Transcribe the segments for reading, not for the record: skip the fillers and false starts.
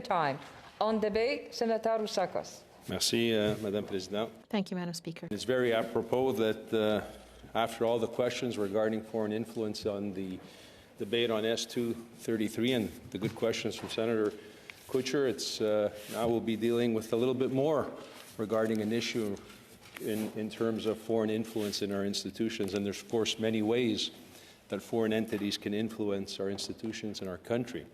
Time. On debate, Senator Rousakos. Merci, Madame Présidente. Thank you, Madam Speaker. It's very apropos that after all the questions regarding foreign influence on the debate on S-237 and the good questions from Senator Kutcher, now we'll be dealing with a little bit more regarding an issue in terms of foreign influence in our institutions. And there's, of course, many ways that foreign entities can influence our institutions in our country.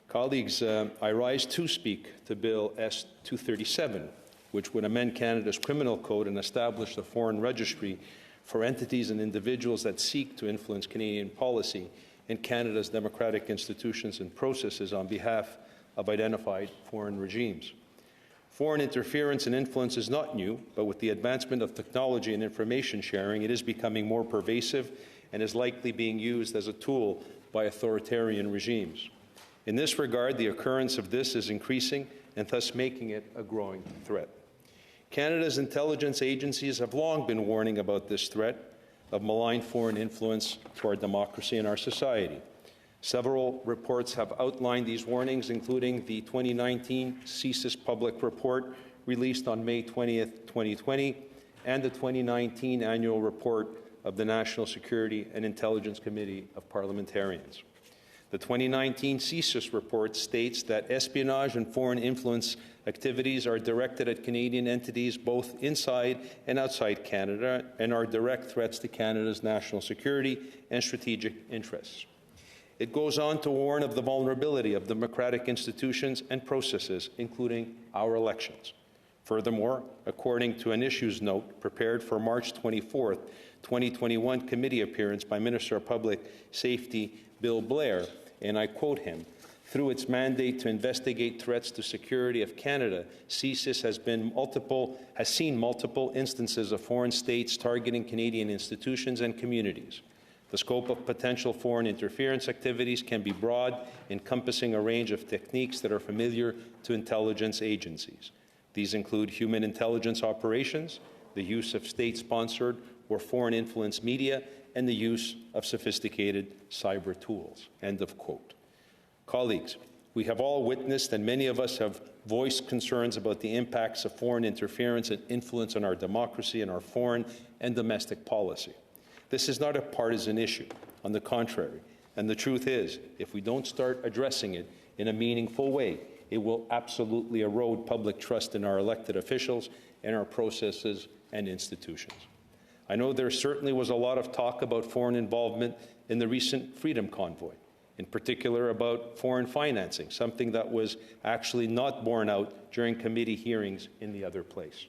Colleagues, I rise to speak to Bill S-237, which would amend Canada's criminal code and establish the foreign registry for entities and individuals that seek to influence Canadian policy in Canada's democratic institutions and processes on behalf of identified foreign regimes. Foreign interference and influence is not new, but with the advancement of technology and information sharing, it is becoming more pervasive and is likely being used as a tool by authoritarian regimes. In this regard, the occurrence of this is increasing and thus making it a growing threat. Canada's intelligence agencies have long been warning about this threat of malign foreign influence to our democracy and our society. Several reports have outlined these warnings, including the 2019 CSIS public report released on May 20th, 2020, and the 2019 annual report of the National Security and Intelligence Committee of Parliamentarians. The 2019 CSIS report states that espionage and foreign influence activities are directed at Canadian entities both inside and outside Canada and are direct threats to Canada's national security and strategic interests. It goes on to warn of the vulnerability of democratic institutions and processes, including our elections. Furthermore, according to an issues note prepared for March 24, 2021 committee appearance by Minister of Public Safety Bill Blair, and I quote him, "Through its mandate to investigate threats to security of Canada, CSIS has seen multiple instances of foreign states targeting Canadian institutions and communities. The scope of potential foreign interference activities can be broad, encompassing a range of techniques that are familiar to intelligence agencies. These include human intelligence operations, the use of state-sponsored or foreign influence media, and the use of sophisticated cyber tools." End of quote. Colleagues, we have all witnessed and many of us have voiced concerns about the impacts of foreign interference and influence on our democracy and our foreign and domestic policy. This is not a partisan issue. On the contrary, and the truth is, if we don't start addressing it in a meaningful way, it will absolutely erode public trust in our elected officials and our processes and institutions. I know there certainly was a lot of talk about foreign involvement in the recent Freedom Convoy, in particular about foreign financing, something that was actually not borne out during committee hearings in the other place.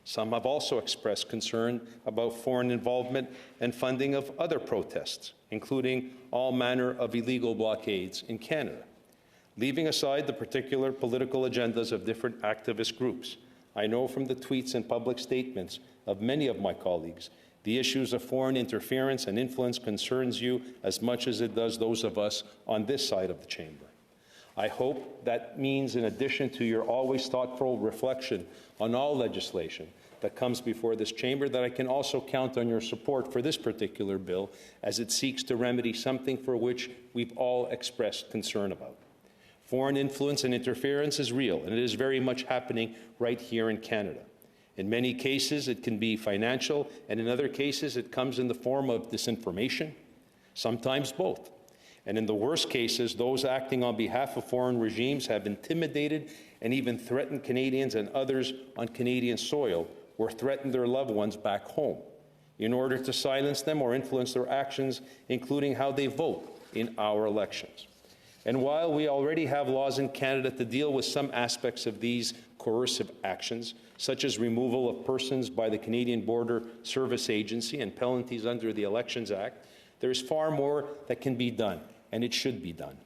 Some have also expressed concern about foreign involvement and funding of other protests, including all manner of illegal blockades in Canada. Leaving aside the particular political agendas of different activist groups, I know from the tweets and public statements of many of my colleagues, the issues of foreign interference and influence concerns you as much as it does those of us on this side of the chamber. I hope that means, in addition to your always thoughtful reflection on all legislation that comes before this chamber, that I can also count on your support for this particular bill as it seeks to remedy something for which we've all expressed concern about. Foreign influence and interference is real, and it is very much happening right here in Canada. In many cases, it can be financial, and in other cases, it comes in the form of disinformation, sometimes both. And in the worst cases, those acting on behalf of foreign regimes have intimidated and even threatened Canadians and others on Canadian soil, or threatened their loved ones back home, in order to silence them or influence their actions, including how they vote in our elections. And while we already have laws in Canada to deal with some aspects of these coercive actions, such as removal of persons by the Canadian Border Service Agency and penalties under the Elections Act, there is far more that can be done, and it should be done.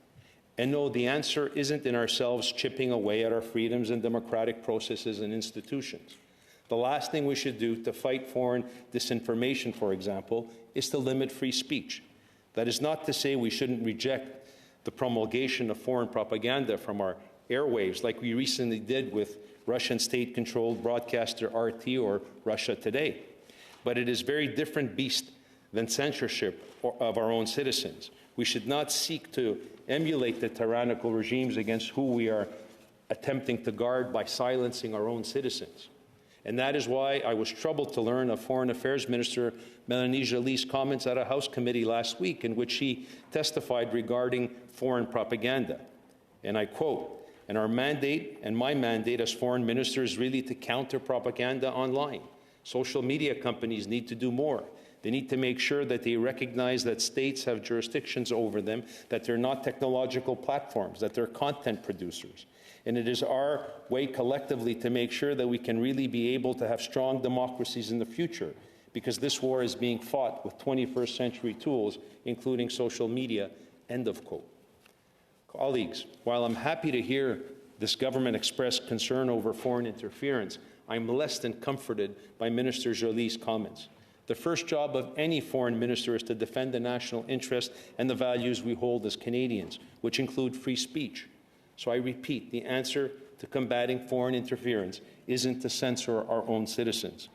And no, the answer isn't in ourselves chipping away at our freedoms and democratic processes and institutions. The last thing we should do to fight foreign disinformation, for example, is to limit free speech. That is not to say we shouldn't reject the promulgation of foreign propaganda from our airwaves, like we recently did with Russian state-controlled broadcaster RT or Russia Today. But it is a very different beast than censorship of our own citizens. We should not seek to emulate the tyrannical regimes against who we are attempting to guard by silencing our own citizens. And that is why I was troubled to learn of Foreign Affairs Minister Mélanie Joly's comments at a House committee last week, in which she testified regarding foreign propaganda. And I quote, "And our mandate and my mandate as foreign minister is really to counter propaganda online. Social media companies need to do more. They need to make sure that they recognize that states have jurisdictions over them, that they're not technological platforms, that they're content producers. And it is our way collectively to make sure that we can really be able to have strong democracies in the future, because this war is being fought with 21st century tools, including social media," end of quote. Colleagues, while I'm happy to hear this government express concern over foreign interference, I'm less than comforted by Minister Joly's comments. The first job of any foreign minister is to defend the national interest and the values we hold as Canadians, which include free speech. So I repeat, the answer to combating foreign interference isn't to censor our own citizens.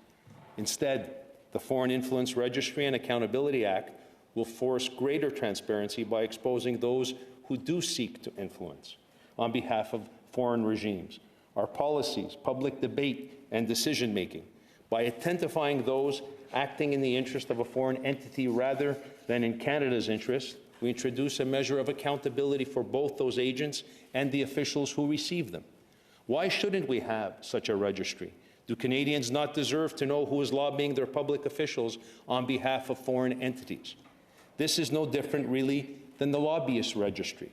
Instead, the Foreign Influence Registry and Accountability Act will force greater transparency by exposing those who do seek to influence on behalf of foreign regimes, our policies, public debate, and decision-making, by identifying those acting in the interest of a foreign entity rather than in Canada's interest. We introduce a measure of accountability for both those agents and the officials who receive them. Why shouldn't we have such a registry? Do Canadians not deserve to know who is lobbying their public officials on behalf of foreign entities? This is no different, really, than the lobbyist registry.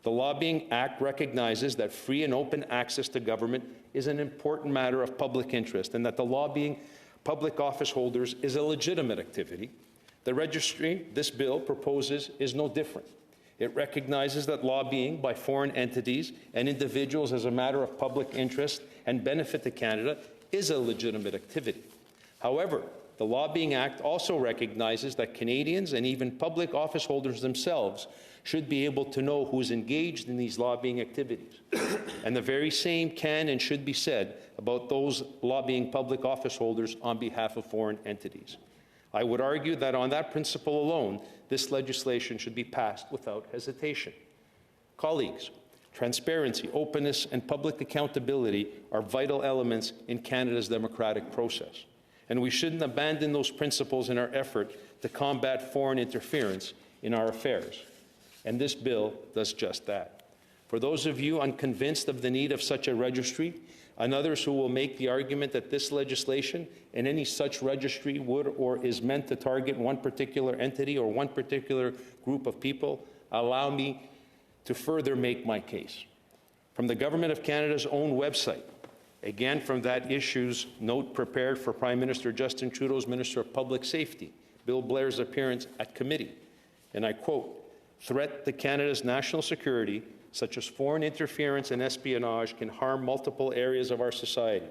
The Lobbying Act recognizes that free and open access to government is an important matter of public interest, and that the lobbying public office holders is a legitimate activity. The registry this bill proposes is no different. It recognizes that lobbying by foreign entities and individuals as a matter of public interest and benefit to Canada is a legitimate activity. However, the Lobbying Act also recognizes that Canadians and even public office holders themselves should be able to know who is engaged in these lobbying activities. And the very same can and should be said about those lobbying public office holders on behalf of foreign entities. I would argue that on that principle alone, this legislation should be passed without hesitation. Colleagues, transparency, openness, and public accountability are vital elements in Canada's democratic process. And we shouldn't abandon those principles in our effort to combat foreign interference in our affairs. And this bill does just that. For those of you unconvinced of the need of such a registry, and others who will make the argument that this legislation and any such registry would or is meant to target one particular entity or one particular group of people, allow me to further make my case. From the Government of Canada's own website, again from that issue's note prepared for Prime Minister Justin Trudeau's Minister of Public Safety, Bill Blair's appearance at committee, and I quote, "Threat to Canada's national security, such as foreign interference and espionage, can harm multiple areas of our society.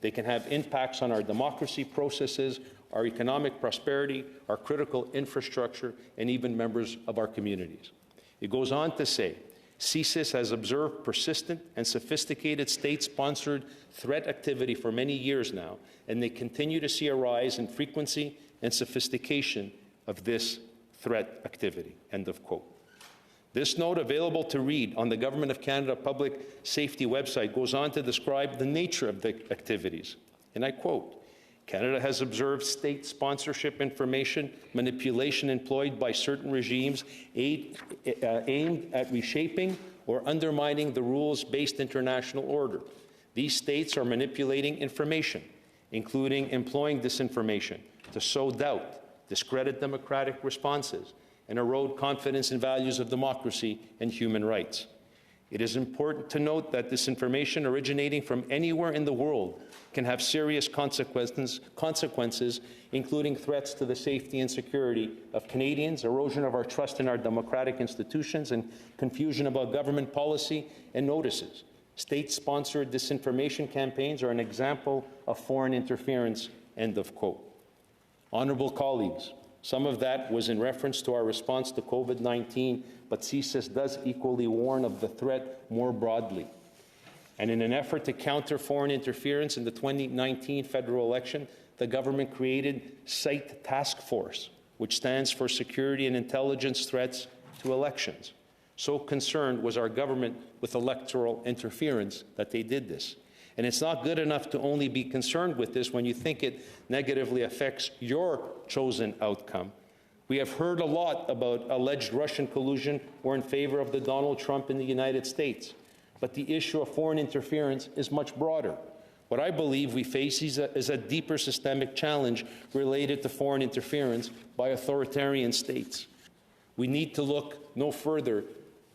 They can have impacts on our democracy processes, our economic prosperity, our critical infrastructure, and even members of our communities." It goes on to say, "CSIS has observed persistent and sophisticated state-sponsored threat activity for many years now, and they continue to see a rise in frequency and sophistication of this threat activity," end of quote. This note, available to read on the Government of Canada Public Safety website, goes on to describe the nature of the activities. And I quote, "Canada has observed state sponsorship information manipulation employed by certain regimes aimed at reshaping or undermining the rules-based international order. These states are manipulating information, including employing disinformation, to sow doubt, discredit democratic responses, and erode confidence in values of democracy and human rights. It is important to note that this information originating from anywhere in the world can have serious consequences, including threats to the safety and security of Canadians, erosion of our trust in our democratic institutions, and confusion about government policy and notices. State-sponsored disinformation campaigns are an example of foreign interference," end of quote. Honourable colleagues, some of that was in reference to our response to COVID-19, but CSIS does equally warn of the threat more broadly. And in an effort to counter foreign interference in the 2019 federal election, the government created SITE Task Force, which stands for Security and Intelligence Threats to Elections. So concerned was our government with electoral interference that they did this. And it's not good enough to only be concerned with this when you think it negatively affects your chosen outcome. We have heard a lot about alleged Russian collusion or in favor of the Donald Trump in the United States. But the issue of foreign interference is much broader. What I believe we face is a deeper systemic challenge related to foreign interference by authoritarian states. We need to look no further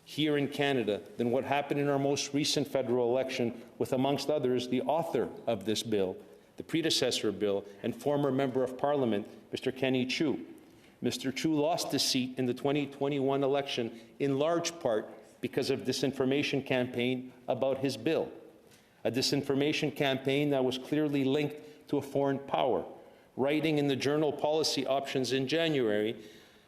here in Canada than what happened in our most recent federal election with, amongst others, the author of this bill, the predecessor bill, and former Member of Parliament, Mr. Kenny Chiu. Mr. Chiu lost his seat in the 2021 election in large part because of disinformation campaign about his bill, a disinformation campaign that was clearly linked to a foreign power. Writing in the journal Policy Options in January,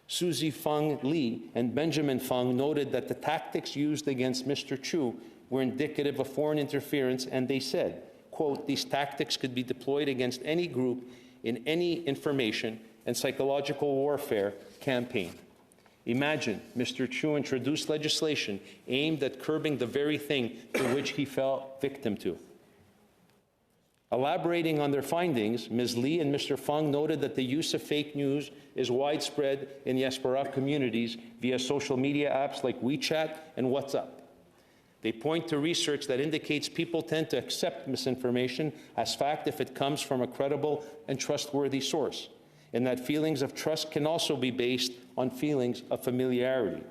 Susie Fung Lee and Benjamin Fung noted that the tactics used against Mr. Chiu were indicative of foreign interference, and they said, quote, "These tactics could be deployed against any group in any information and psychological warfare campaign." Imagine Mr. Chiu introduced legislation aimed at curbing the very thing to which he fell victim to. Elaborating on their findings, Ms. Lee and Mr. Fung noted that the use of fake news is widespread in the Esperanto communities via social media apps like WeChat and WhatsApp. They point to research that indicates people tend to accept misinformation as fact if it comes from a credible and trustworthy source, and that feelings of trust can also be based on feelings of familiarity.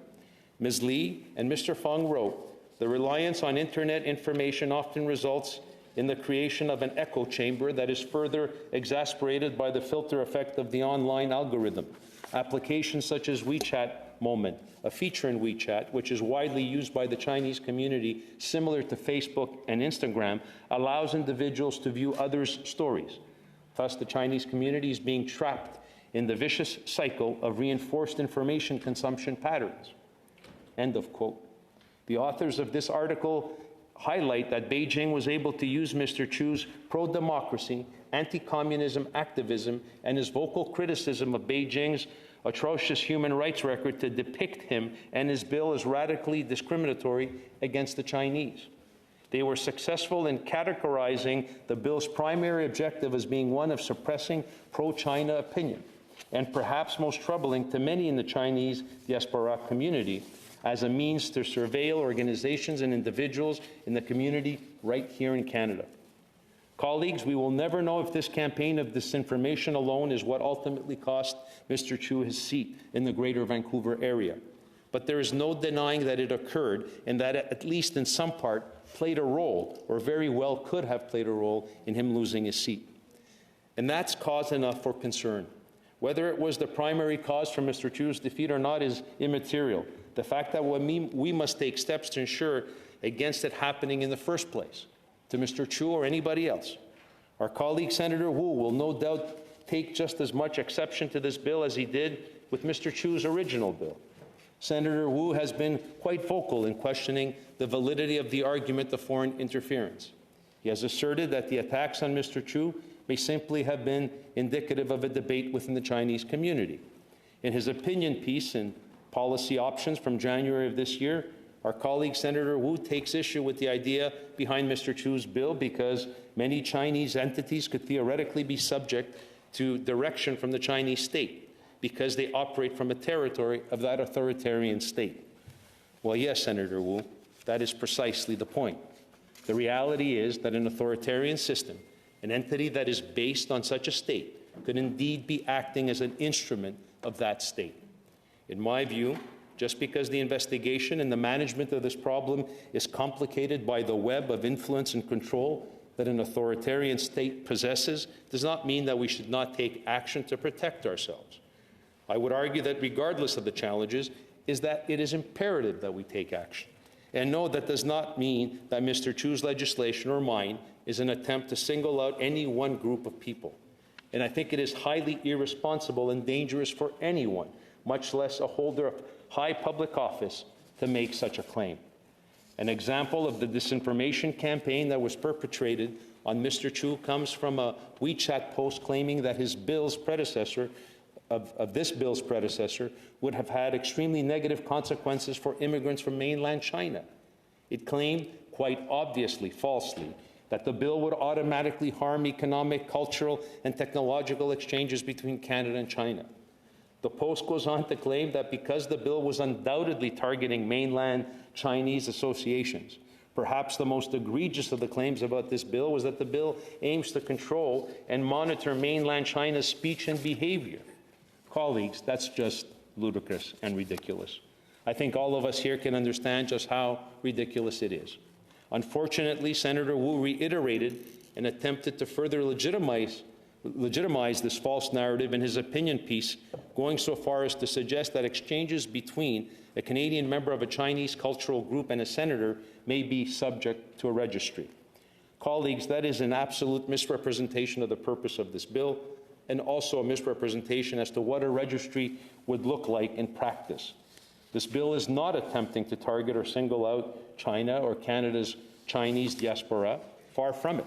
Ms. Lee and Mr. Fung wrote, "The reliance on internet information often results in the creation of an echo chamber that is further exasperated by the filter effect of the online algorithm. Applications such as WeChat Moment, a feature in WeChat, which is widely used by the Chinese community, similar to Facebook and Instagram, allows individuals to view others' stories. Thus, the Chinese community is being trapped in the vicious cycle of reinforced information consumption patterns." End of quote. The authors of this article highlight that Beijing was able to use Mr. Chiu's pro-democracy, anti-communism activism, and his vocal criticism of Beijing's atrocious human rights record to depict him and his bill as radically discriminatory against the Chinese. They were successful in categorizing the bill's primary objective as being one of suppressing pro-China opinion, and perhaps most troubling to many in the Chinese diaspora community, as a means to surveil organizations and individuals in the community right here in Canada. Colleagues, we will never know if this campaign of disinformation alone is what ultimately cost Mr. Chiu his seat in the Greater Vancouver area. But there is no denying that it occurred and that it, at least in some part, played a role, or very well could have played a role, in him losing his seat. And that's cause enough for concern. Whether it was the primary cause for Mr. Chiu's defeat or not is immaterial. The fact that we must take steps to ensure against it happening in the first place, to Mr. Chiu or anybody else. Our colleague Senator Wu will no doubt take just as much exception to this bill as he did with Mr. Chiu's original bill. Senator Wu has been quite vocal in questioning the validity of the argument of foreign interference. He has asserted that the attacks on Mr. Chiu may simply have been indicative of a debate within the Chinese community. In his opinion piece in Policy Options from January of this year, our colleague Senator Wu takes issue with the idea behind Mr. Chiu's bill because many Chinese entities could theoretically be subject to direction from the Chinese state because they operate from a territory of that authoritarian state. Well, yes, Senator Wu, that is precisely the point. The reality is that an authoritarian system, an entity that is based on such a state, could indeed be acting as an instrument of that state. In my view, just because the investigation and the management of this problem is complicated by the web of influence and control that an authoritarian state possesses, does not mean that we should not take action to protect ourselves. I would argue that regardless of the challenges, is that it is imperative that we take action. And no, that does not mean that Mr. Chiu's legislation or mine is an attempt to single out any one group of people. And I think it is highly irresponsible and dangerous for anyone, much less a holder of high public office, to make such a claim. An example of the disinformation campaign that was perpetrated on Mr. Chiu comes from a WeChat post claiming that his bill's predecessor of this bill's predecessor would have had extremely negative consequences for immigrants from mainland China. It claimed, quite obviously falsely, that the bill would automatically harm economic, cultural, and technological exchanges between Canada and China. The Post goes on to claim that because the bill was undoubtedly targeting mainland Chinese associations, perhaps the most egregious of the claims about this bill was that the bill aims to control and monitor mainland China's speech and behavior. Colleagues, that's just ludicrous and ridiculous. I think all of us here can understand just how ridiculous it is. Unfortunately, Senator Wu reiterated and attempted to further legitimize this false narrative in his opinion piece, going so far as to suggest that exchanges between a Canadian member of a Chinese cultural group and a senator may be subject to a registry. Colleagues, that is an absolute misrepresentation of the purpose of this bill, and also a misrepresentation as to what a registry would look like in practice. This bill is not attempting to target or single out China or Canada's Chinese diaspora. Far from it.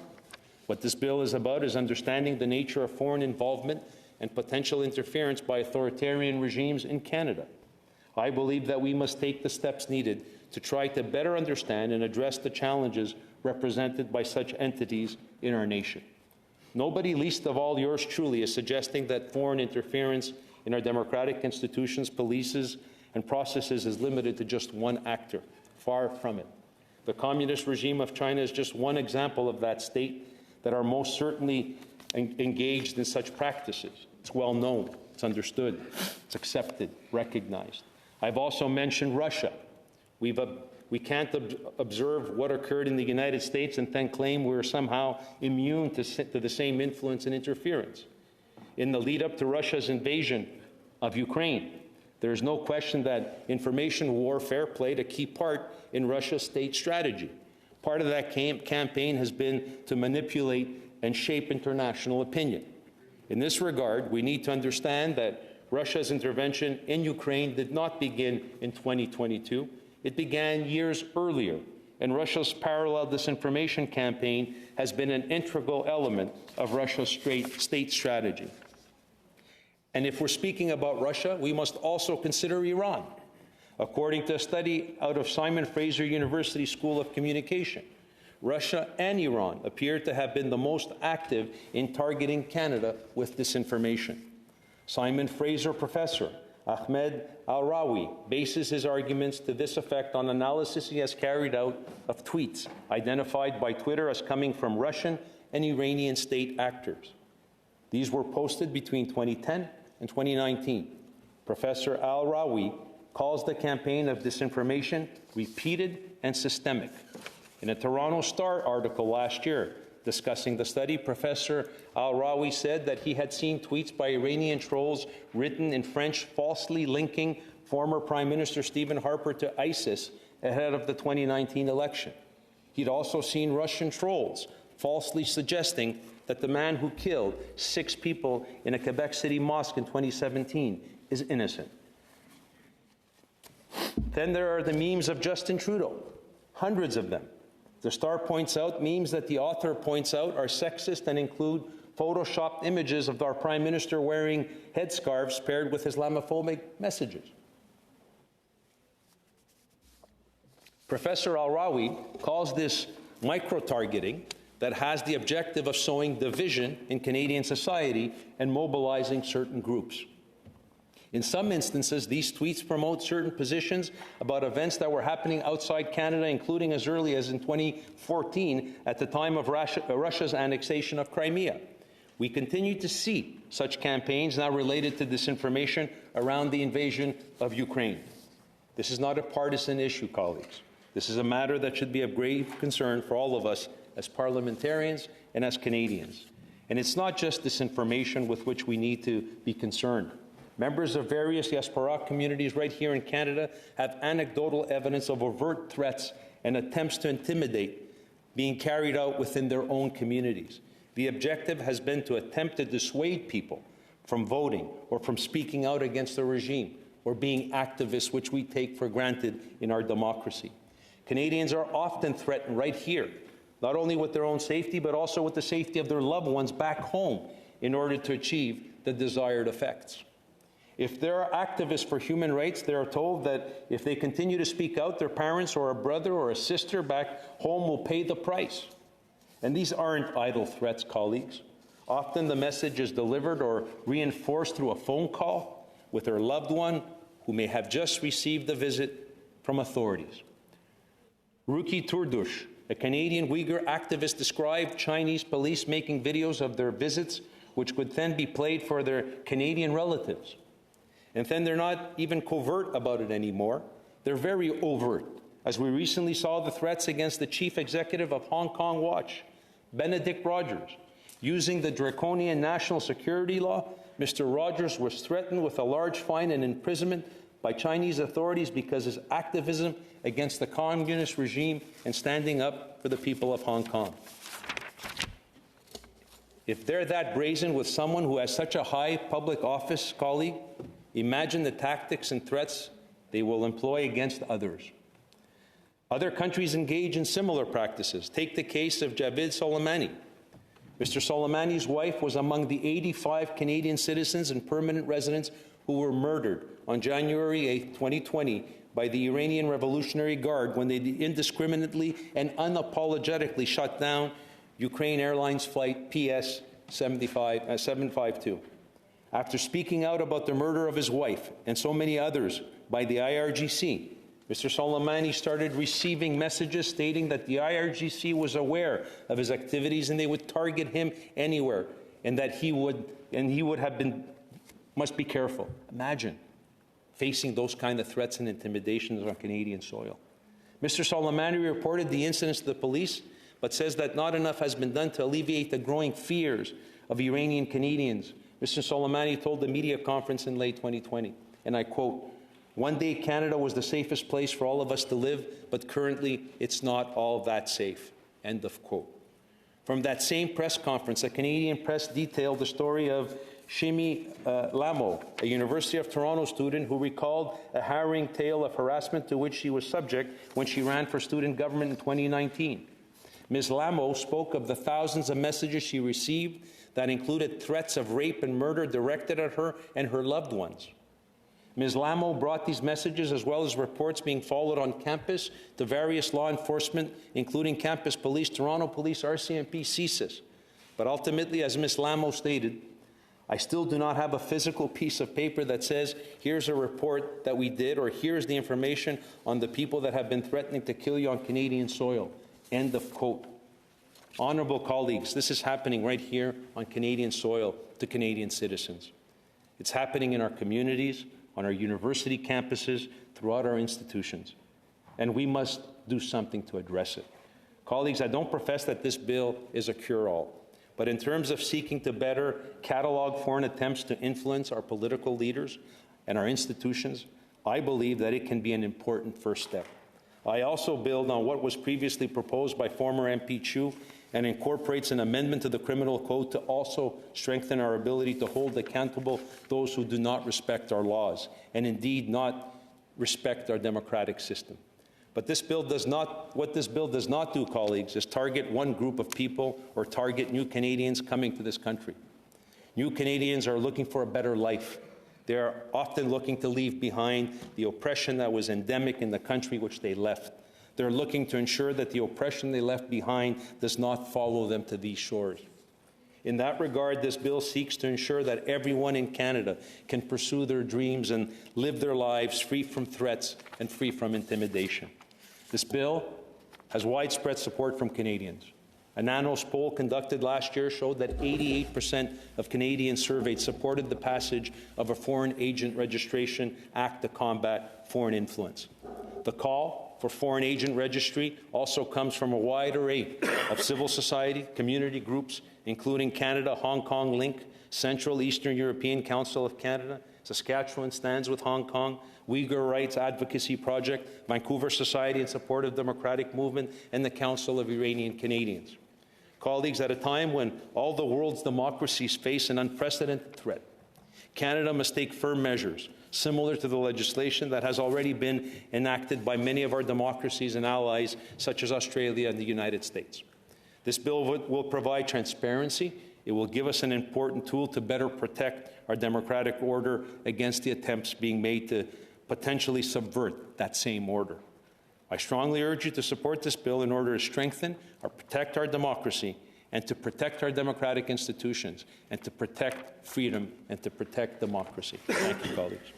What this bill is about is understanding the nature of foreign involvement and potential interference by authoritarian regimes in Canada. I believe that we must take the steps needed to try to better understand and address the challenges represented by such entities in our nation. Nobody, least of all yours truly, is suggesting that foreign interference in our democratic institutions, policies, and processes is limited to just one actor. Far from it. The communist regime of China is just one example of that state that are most certainly engaged in such practices. It's well known, it's understood, it's accepted, recognized. I've also mentioned Russia. We can't observe what occurred in the United States and then claim we're somehow immune to the same influence and interference. In the lead up to Russia's invasion of Ukraine, there is no question that information warfare played a key part in Russia's state strategy. Part of that campaign has been to manipulate and shape international opinion. In this regard, we need to understand that Russia's intervention in Ukraine did not begin in 2022. It began years earlier, and Russia's parallel disinformation campaign has been an integral element of Russia's state strategy. And if we're speaking about Russia, we must also consider Iran. According to a study out of Simon Fraser University School of Communication, Russia and Iran appear to have been the most active in targeting Canada with disinformation. Simon Fraser professor Ahmed Al-Rawi bases his arguments to this effect on analysis he has carried out of tweets identified by Twitter as coming from Russian and Iranian state actors. These were posted between 2010 and 2019. Professor Al-Rawi calls the campaign of disinformation repeated and systemic. In a Toronto Star article last year discussing the study, Professor Al-Rawi said that he had seen tweets by Iranian trolls written in French falsely linking former Prime Minister Stephen Harper to ISIS ahead of the 2019 election. He'd also seen Russian trolls falsely suggesting that the man who killed 6 people in a Quebec City mosque in 2017 is innocent. Then there are the memes of Justin Trudeau, hundreds of them. The Star points out memes that the author points out are sexist and include photoshopped images of our Prime Minister wearing headscarves paired with Islamophobic messages. Professor Al-Rawi calls this micro-targeting that has the objective of sowing division in Canadian society and mobilizing certain groups. In some instances, these tweets promote certain positions about events that were happening outside Canada, including as early as in 2014 at the time of Russia's annexation of Crimea. We continue to see such campaigns now related to disinformation around the invasion of Ukraine. This is not a partisan issue, colleagues. This is a matter that should be of grave concern for all of us as parliamentarians and as Canadians. And it's not just disinformation with which we need to be concerned. Members of various diaspora communities right here in Canada have anecdotal evidence of overt threats and attempts to intimidate being carried out within their own communities. The objective has been to attempt to dissuade people from voting or from speaking out against the regime or being activists, which we take for granted in our democracy. Canadians are often threatened right here, not only with their own safety, but also with the safety of their loved ones back home in order to achieve the desired effects. If there are activists for human rights, they are told that if they continue to speak out, their parents or a brother or a sister back home will pay the price. And these aren't idle threats, colleagues. Often the message is delivered or reinforced through a phone call with their loved one who may have just received a visit from authorities. Ruki Turdush, a Canadian Uyghur activist, described Chinese police making videos of their visits, which could then be played for their Canadian relatives. And then they're not even covert about it anymore. They're very overt, as we recently saw the threats against the chief executive of Hong Kong Watch, Benedict Rogers. Using the draconian national security law, Mr. Rogers was threatened with a large fine and imprisonment by Chinese authorities because his activism against the communist regime and standing up for the people of Hong Kong. If they're that brazen with someone who has such a high public office, colleague, imagine the tactics and threats they will employ against others. Other countries engage in similar practices. Take the case of Javid Soleimani. Mr. Soleimani's wife was among the 85 Canadian citizens and permanent residents who were murdered on January 8, 2020 by the Iranian Revolutionary Guard when they indiscriminately and unapologetically shut down Ukraine Airlines flight PS 752. After speaking out about the murder of his wife and so many others by the IRGC, Mr. Soleimani started receiving messages stating that the IRGC was aware of his activities and they would target him anywhere, and that he would have been, must be careful. Imagine facing those kind of threats and intimidations on Canadian soil. Mr. Soleimani reported the incidents to the police, but says that not enough has been done to alleviate the growing fears of Iranian Canadians. Mr. Soleimani told the media conference in late 2020, and I quote, "One day Canada was the safest place for all of us to live, but currently it's not all that safe." End of quote. From that same press conference, a Canadian press detailed the story of Shimi Lamo, a University of Toronto student who recalled a harrowing tale of harassment to which she was subject when she ran for student government in 2019. Ms. Lamo spoke of the thousands of messages she received that included threats of rape and murder directed at her and her loved ones. Ms. Lamo brought these messages, as well as reports being followed on campus, to various law enforcement, including campus police, Toronto Police, RCMP, CSIS. But ultimately, as Ms. Lamo stated, "I still do not have a physical piece of paper that says, here's a report that we did, or here's the information on the people that have been threatening to kill you on Canadian soil." End of quote. Honourable colleagues, this is happening right here on Canadian soil to Canadian citizens. It's happening in our communities, on our university campuses, throughout our institutions. And we must do something to address it. Colleagues, I don't profess that this bill is a cure-all. But in terms of seeking to better catalog foreign attempts to influence our political leaders and our institutions, I believe that it can be an important first step. I also build on what was previously proposed by former MP Chu and incorporates an amendment to the Criminal Code to also strengthen our ability to hold accountable those who do not respect our laws and indeed not respect our democratic system. But what this bill does not do, colleagues, is target one group of people or target new Canadians coming to this country. New Canadians are looking for a better life. They are often looking to leave behind the oppression that was endemic in the country which they left. They're looking to ensure that the oppression they left behind does not follow them to these shores. In that regard, this bill seeks to ensure that everyone in Canada can pursue their dreams and live their lives free from threats and free from intimidation. This bill has widespread support from Canadians. A Nanos poll conducted last year showed that 88% of Canadians surveyed supported the passage of a Foreign Agent Registration Act to combat foreign influence. The call for foreign agent registry also comes from a wide array of civil society, community groups, including Canada Hong Kong Link, Central Eastern European Council of Canada, Saskatchewan Stands with Hong Kong, Uyghur Rights Advocacy Project, Vancouver Society in Support of Democratic Movement, and the Council of Iranian Canadians. Colleagues, at a time when all the world's democracies face an unprecedented threat, Canada must take firm measures similar to the legislation that has already been enacted by many of our democracies and allies, such as Australia and the United States. This bill will provide transparency It will give us an important tool to better protect our democratic order against the attempts being made to potentially subvert that same order. I strongly urge you to support this bill in order to strengthen or protect our democracy and to protect our democratic institutions and to protect freedom and to protect democracy. Thank you, colleagues.